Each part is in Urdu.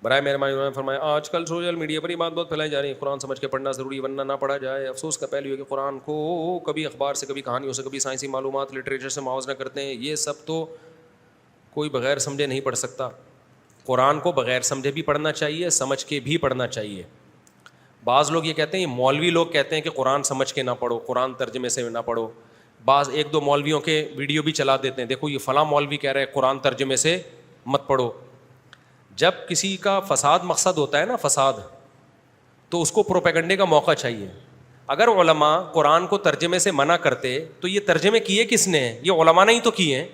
برائے مہربانی انہوں نے فرمایا آج کل سوشل میڈیا پر یہ بات بہت پھیلائی جا رہی ہے قرآن سمجھ کے پڑھنا ضروری ہے ورنہ نہ پڑھا جائے. افسوس کا پہلو یہ کہ قرآن کو کبھی اخبار سے کبھی کہانیوں سے کبھی سائنسی معلومات لٹریچر سے موازنہ کرتے ہیں. یہ سب تو کوئی بغیر سمجھے نہیں پڑھ سکتا. قرآن کو بغیر سمجھے بھی پڑھنا چاہیے, سمجھ کے بھی پڑھنا چاہیے. بعض لوگ یہ کہتے ہیں, یہ مولوی لوگ کہتے ہیں کہ قرآن سمجھ کے نہ پڑھو, قرآن ترجمے سے نہ پڑھو. بعض ایک دو مولویوں کے ویڈیو بھی چلا دیتے ہیں, دیکھو یہ فلاں مولوی کہہ رہے ہیں قرآن ترجمے سے مت پڑھو. جب کسی کا فساد مقصد ہوتا ہے نا, فساد, تو اس کو پروپیگنڈے کا موقع چاہیے. اگر علماء قرآن کو ترجمے سے منع کرتے تو یہ ترجمے کیے کس نے ہیں؟ یہ علماء نے ہی تو کیے ہیں.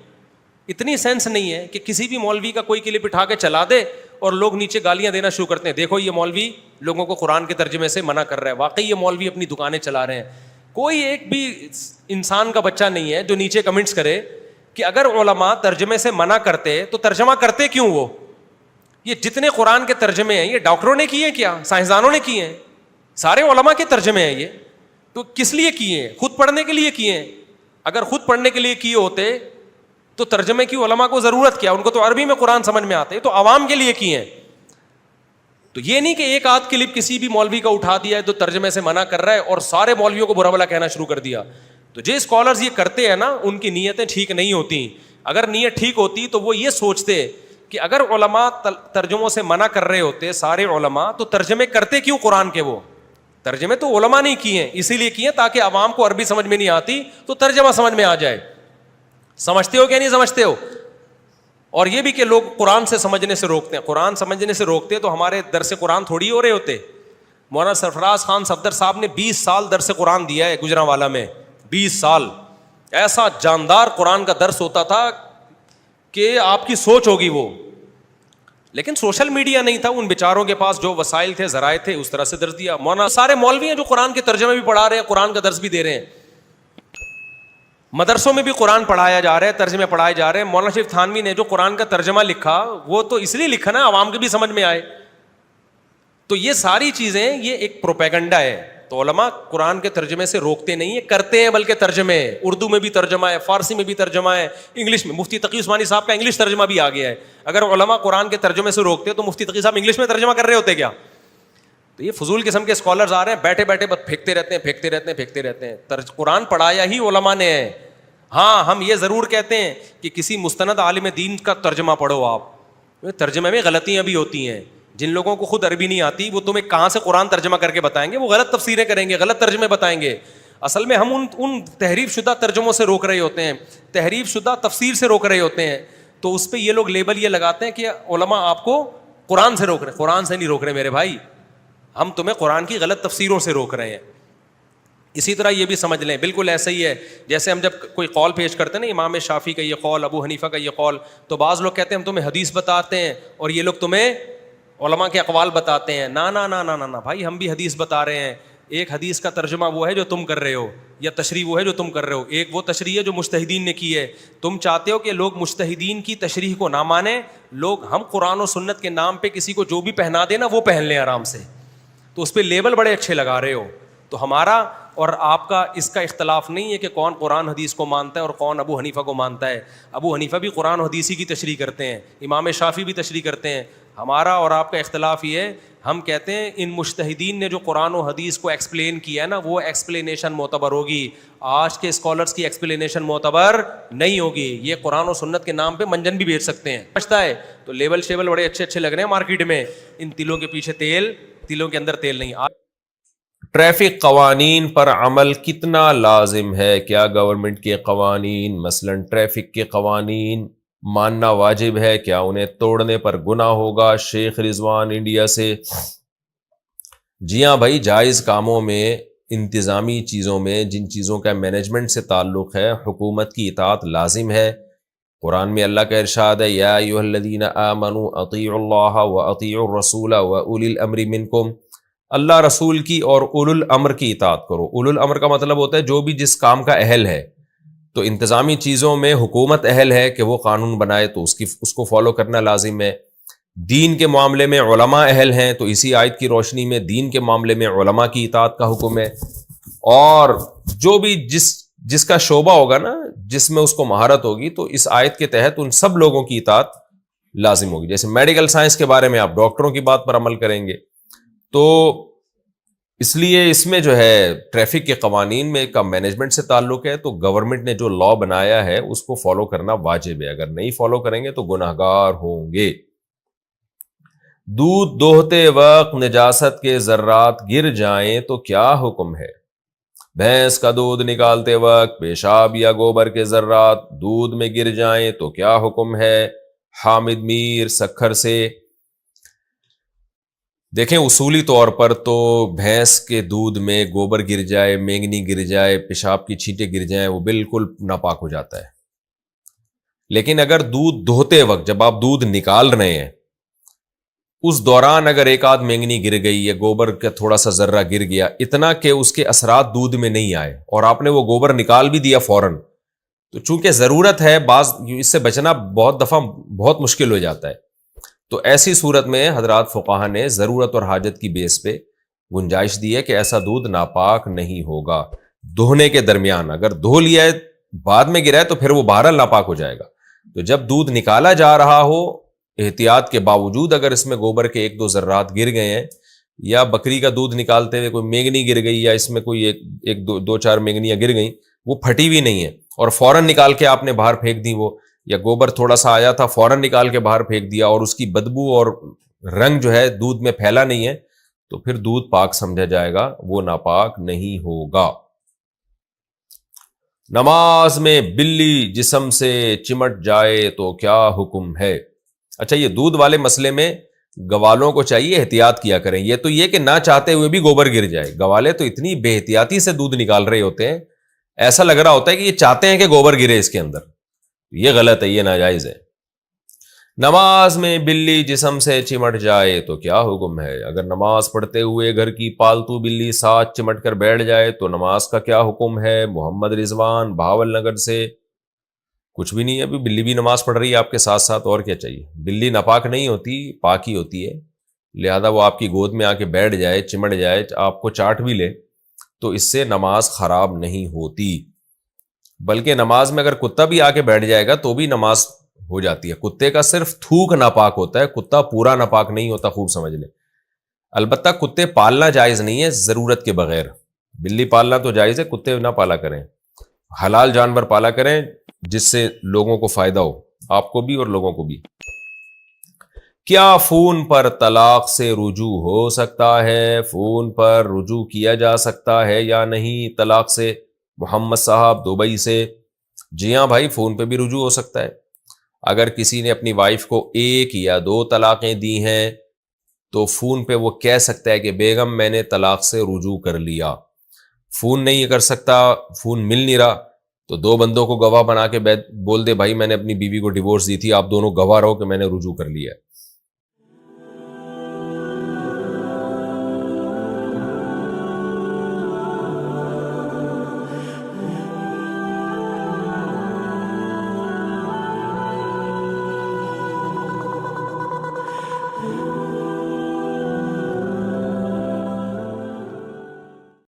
اتنی سینس نہیں ہے کہ کسی بھی مولوی کا کوئی کلپ اٹھا کے چلا دے اور لوگ نیچے گالیاں دینا شروع کرتے ہیں, دیکھو یہ مولوی لوگوں کو قرآن کے ترجمے سے منع کر رہا ہے. واقعی یہ مولوی اپنی دکانیں چلا رہے ہیں. کوئی ایک بھی انسان کا بچہ نہیں ہے جو نیچے کمنٹس کرے کہ اگر علماء ترجمے سے منع کرتے تو ترجمہ کرتے کیوں وہ. یہ جتنے قرآن کے ترجمے ہیں یہ ڈاکٹروں نے کیے کیا, سائنسدانوں نے کیے ہیں؟ سارے علماء کے ترجمے ہیں یہ. تو کس لیے کیے ہیں؟ خود پڑھنے کے لیے کیے ہیں. اگر خود پڑھنے کے لیے کیے ہوتے تو ترجمے کی علماء کو ضرورت کیا, ان کو تو عربی میں قرآن سمجھ میں آتے, تو عوام کے لیے کیے ہیں. تو یہ نہیں کہ ایک آدھ کلپ کسی بھی مولوی کا اٹھا دیا ہے تو ترجمے سے منع کر رہا ہے اور سارے مولویوں کو برا بھلا کہنا شروع کر دیا. تو جو اسکالرز یہ کرتے ہیں نا, ان کی نیتیں ٹھیک نہیں ہوتی. اگر نیت ٹھیک ہوتی تو وہ یہ سوچتے کہ اگر علماء ترجموں سے منع کر رہے ہوتے سارے علماء, تو ترجمے کرتے کیوں قرآن کے؟ وہ ترجمے تو علماء نہیں کیے ہیں, اسی لیے کیے تاکہ عوام کو عربی سمجھ میں نہیں آتی تو ترجمہ سمجھ میں آ جائے. سمجھتے ہو کہ نہیں سمجھتے ہو؟ اور یہ بھی کہ لوگ قرآن سے سمجھنے سے روکتے ہیں. قرآن سمجھنے سے روکتے تو ہمارے درس قرآن تھوڑی ہو رہے ہوتے. مولانا سرفراز خان صفدر صاحب نے 20 سال درس قرآن دیا ہے گجرانوالہ میں. 20 سال ایسا جاندار قرآن کا درس ہوتا تھا کہ آپ کی سوچ ہوگی وہ. لیکن سوشل میڈیا نہیں تھا, ان بیچاروں کے پاس جو وسائل تھے, ذرائع تھے, اس طرح سے درس دیا. مولانا سارے مولوی ہیں جو قرآن کے ترجمے بھی پڑھا رہے ہیں, قرآن کا درس بھی دے رہے ہیں. مدرسوں میں بھی قرآن پڑھایا جا رہا ہے, ترجمے پڑھائے جا رہے ہیں. مولانا شریف تھانوی نے جو قرآن کا ترجمہ لکھا وہ تو اس لیے لکھا نا عوام کے بھی سمجھ میں آئے. تو یہ ساری چیزیں یہ ایک پروپیگنڈا ہے. تو علماء قرآن کے ترجمے سے روکتے نہیں ہیں, کرتے ہیں بلکہ ترجمے. اردو میں بھی ترجمہ ہے, فارسی میں بھی ترجمہ ہے, انگلش میں. مفتی تقی عثمانی صاحب کا انگلش ترجمہ بھی آ گیا ہے. اگر علماء قرآن کے ترجمے سے روکتے تو مفتی تقی صاحب انگلش میں ترجمہ کر رہے ہوتے کیا؟ تو یہ فضول قسم کے اسکالرز آ رہے ہیں, بیٹھے بیٹھے بس پھینکتے رہتے ہیں. قرآن پڑھایا ہی علماء نے ہے. ہاں ہم یہ ضرور کہتے ہیں کہ کسی مستند عالم دین کا ترجمہ پڑھو. آپ ترجمے میں غلطیاں بھی ہوتی ہیں. جن لوگوں کو خود عربی نہیں آتی وہ تمہیں کہاں سے قرآن ترجمہ کر کے بتائیں گے, وہ غلط تفسیریں کریں گے, غلط ترجمے بتائیں گے. اصل میں ہم ان تحریف شدہ ترجموں سے روک رہے ہوتے ہیں, تحریف شدہ تفسیر سے روک رہے ہوتے ہیں. تو اس پہ یہ لوگ لیبل یہ لگاتے ہیں کہ علماء آپ کو قرآن سے روک رہے. قرآن سے نہیں روک رہے میرے بھائی, ہم تمہیں قرآن کی غلط تفسیروں سے روک رہے ہیں. اسی طرح یہ بھی سمجھ لیں, بالکل ایسا ہی ہے جیسے ہم جب کوئی قول پیش کرتے ہیں نا, امام شافعی کا یہ قول, ابو حنیفہ کا یہ قول, تو بعض لوگ کہتے ہیں ہم تمہیں حدیث بتاتے ہیں اور یہ لوگ تمہیں علماء کے اقوال بتاتے ہیں. نا نا نا نا نا بھائی, ہم بھی حدیث بتا رہے ہیں. ایک حدیث کا ترجمہ وہ ہے جو تم کر رہے ہو, یا تشریح وہ ہے جو تم کر رہے ہو. ایک وہ تشریح ہے جو مجتہدین نے کی ہے. تم چاہتے ہو کہ لوگ مجتہدین کی تشریح کو نہ مانیں, لوگ ہم قرآن و سنت کے نام پہ کسی کو جو بھی پہنا دے نا وہ پہن لیں آرام سے. تو اس پہ لیبل بڑے اچھے لگا رہے ہو. تو ہمارا اور آپ کا اس کا اختلاف نہیں ہے کہ کون قرآن حدیث کو مانتا ہے اور کون ابو حنیفہ کو مانتا ہے. ابو حنیفہ بھی قرآن و حدیثی کی تشریح کرتے ہیں, امام شافعی بھی تشریح کرتے ہیں. ہمارا اور آپ کا اختلاف یہ ہے, ہم کہتے ہیں ان مجتہدین نے جو قرآن و حدیث کو ایکسپلین کیا ہے نا, وہ ایکسپلینیشن معتبر ہوگی. آج کے اسکالرس کی ایکسپلینیشن معتبر نہیں ہوگی. یہ قرآن و سنت کے نام پہ منجن بھی بیچ سکتے ہیں. سمجھتا ہے تو لیبل شیبل بڑے اچھے اچھے لگ رہے ہیں مارکیٹ میں, ان تلوں کے پیچھے تیل, تلوں کے اندر تیل نہیں. ٹریفک قوانین پر عمل کتنا لازم ہے؟ کیا گورنمنٹ کے قوانین مثلاً ٹریفک کے قوانین ماننا واجب ہے؟ کیا انہیں توڑنے پر گناہ ہوگا؟ شیخ رضوان انڈیا سے. جی ہاں بھائی, جائز کاموں میں, انتظامی چیزوں میں, جن چیزوں کا مینجمنٹ سے تعلق ہے, حکومت کی اطاعت لازم ہے. قرآن میں اللہ کا ارشاد ہے, یا ایھا الذین آمنوا اطیعوا اللہ واطیعوا الرسول واولی الامر منکم. اللہ رسول کی اور اولو الامر کی اطاعت کرو. اولو الامر کا مطلب ہوتا ہے جو بھی جس کام کا اہل ہے. تو انتظامی چیزوں میں حکومت اہل ہے کہ وہ قانون بنائے تو اس کو فالو کرنا لازم ہے. دین کے معاملے میں علماء اہل ہیں تو اسی آیت کی روشنی میں دین کے معاملے میں علماء کی اطاعت کا حکم ہے. اور جو بھی جس کا شعبہ ہوگا نا, جس میں اس کو مہارت ہوگی, تو اس آیت کے تحت ان سب لوگوں کی اطاعت لازم ہوگی. جیسے میڈیکل سائنس کے بارے میں آپ ڈاکٹروں کی بات پر عمل کریں گے, تو اس لیے اس میں جو ہے ٹریفک کے قوانین میں کا مینجمنٹ سے تعلق ہے, تو گورنمنٹ نے جو لا بنایا ہے اس کو فالو کرنا واجب ہے. اگر نہیں فالو کریں گے تو گناہگار ہوں گے. دودھ دوہتے وقت نجاست کے ذرات گر جائیں تو کیا حکم ہے؟ بھینس کا دودھ نکالتے وقت پیشاب یا گوبر کے ذرات دودھ میں گر جائیں تو کیا حکم ہے؟ حامد میر سکھر سے. دیکھیں اصولی طور پر تو بھینس کے دودھ میں گوبر گر جائے, مینگنی گر جائے, پیشاب کی چھینٹیں گر جائیں, وہ بالکل ناپاک ہو جاتا ہے. لیکن اگر دودھ دوہتے وقت جب آپ دودھ نکال رہے ہیں اس دوران اگر ایک آدھ مینگنی گر گئی یا گوبر کا تھوڑا سا ذرہ گر گیا, اتنا کہ اس کے اثرات دودھ میں نہیں آئے, اور آپ نے وہ گوبر نکال بھی دیا فوراً, تو چونکہ ضرورت ہے, بعض اس سے بچنا بہت دفعہ بہت مشکل ہو جاتا ہے, تو ایسی صورت میں حضرات فقہا نے ضرورت اور حاجت کی بیس پہ گنجائش دی ہے کہ ایسا دودھ ناپاک نہیں ہوگا. دہنے کے درمیان اگر دھو لیا ہے بعد میں گرا ہے تو پھر وہ بہرحال ناپاک ہو جائے گا. تو جب دودھ نکالا جا رہا ہو, احتیاط کے باوجود اگر اس میں گوبر کے ایک دو ذرات گر گئے ہیں, یا بکری کا دودھ نکالتے ہوئے کوئی مینگنی گر گئی, یا اس میں کوئی ایک دو چار مینگنیاں گر گئیں, وہ پھٹی ہوئی نہیں ہے اور فوراً نکال کے آپ نے باہر پھینک دی, وہ یا گوبر تھوڑا سا آیا تھا فوراً نکال کے باہر پھینک دیا, اور اس کی بدبو اور رنگ جو ہے دودھ میں پھیلا نہیں ہے, تو پھر دودھ پاک سمجھا جائے گا, وہ ناپاک نہیں ہوگا. نماز میں بلی جسم سے چمٹ جائے تو کیا حکم ہے؟ اچھا, یہ دودھ والے مسئلے میں گوالوں کو چاہیے احتیاط کیا کریں. یہ تو یہ کہ نہ چاہتے ہوئے بھی گوبر گر جائے, گوالے تو اتنی بے احتیاطی سے دودھ نکال رہے ہوتے ہیں, ایسا لگ رہا ہوتا ہے کہ یہ چاہتے ہیں کہ گوبر گرے اس کے اندر. یہ غلط ہے, یہ ناجائز ہے. نماز میں بلی جسم سے چمٹ جائے تو کیا حکم ہے؟ اگر نماز پڑھتے ہوئے گھر کی پالتو بلی ساتھ چمٹ کر بیٹھ جائے تو نماز کا کیا حکم ہے؟ محمد رضوان بہاول نگر سے. کچھ بھی نہیں ہے, ابھی بلی بھی نماز پڑھ رہی ہے آپ کے ساتھ ساتھ, اور کیا چاہیے؟ بلی ناپاک نہیں ہوتی, پاک ہی ہوتی ہے, لہذا وہ آپ کی گود میں آ کے بیٹھ جائے, چمٹ جائے, آپ کو چاٹ بھی لے, تو اس سے نماز خراب نہیں ہوتی. بلکہ نماز میں اگر کتا بھی آ کے بیٹھ جائے گا تو بھی نماز ہو جاتی ہے. کتے کا صرف تھوک ناپاک ہوتا ہے, کتا پورا ناپاک نہیں ہوتا, خوب سمجھ لیں. البتہ کتے پالنا جائز نہیں ہے ضرورت کے بغیر. بلی پالنا تو جائز ہے, کتے نہ پالا کریں, حلال جانور پالا کریں جس سے لوگوں کو فائدہ ہو, آپ کو بھی اور لوگوں کو بھی. کیا فون پر طلاق سے رجوع ہو سکتا ہے؟ فون پر رجوع کیا جا سکتا ہے یا نہیں طلاق سے؟ محمد صاحب دبئی سے. جی ہاں بھائی, فون پہ بھی رجوع ہو سکتا ہے. اگر کسی نے اپنی وائف کو 1 یا 2 طلاقیں دی ہیں تو فون پہ وہ کہہ سکتا ہے کہ بیگم میں نے طلاق سے رجوع کر لیا. فون نہیں کر سکتا, فون مل نہیں رہا, تو 2 بندوں کو گواہ بنا کے بول دے بھائی میں نے اپنی بیوی کو ڈیورس دی تھی, آپ دونوں گواہ رہو کہ میں نے رجوع کر لیا ہے.